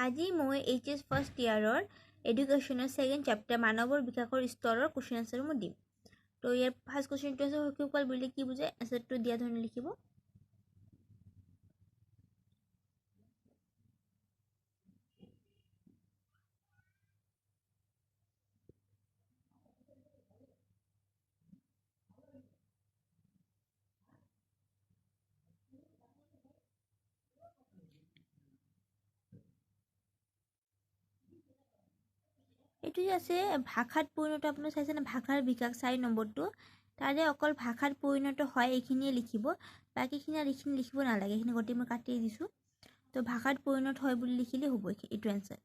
আজি মই HS first ইয়াৰৰ এডুকেশ্যনৰ second chapter মানৱৰ বিকাশৰ স্তৰৰ কুৱেশ্যন আনচাৰ মই দিম। তো ইয়াৰ ফাৰ্ষ্ট কুৱেশ্যনটো আছে শৈশৱকাল বুলিলে কি বুজায়, এনচাৰটো দিয়া ধৰণে লিখিব। এইটো যে আছে ভাষাত পৰিণত, আপোনাৰ চাইছেনে ভাষাৰ বিকাশ 4 নম্বৰটো, তাৰে অকল ভাষাত পৰিণত হয় এইখিনিয়ে লিখিব, বাকীখিনি আৰু এইখিনি লিখিব নালাগে, এইখিনি গোটেই মই কাটি দিছোঁ। তো ভাষাত পৰিণত হয় বুলি লিখিলে হ'ব এইটো এনচাৰ।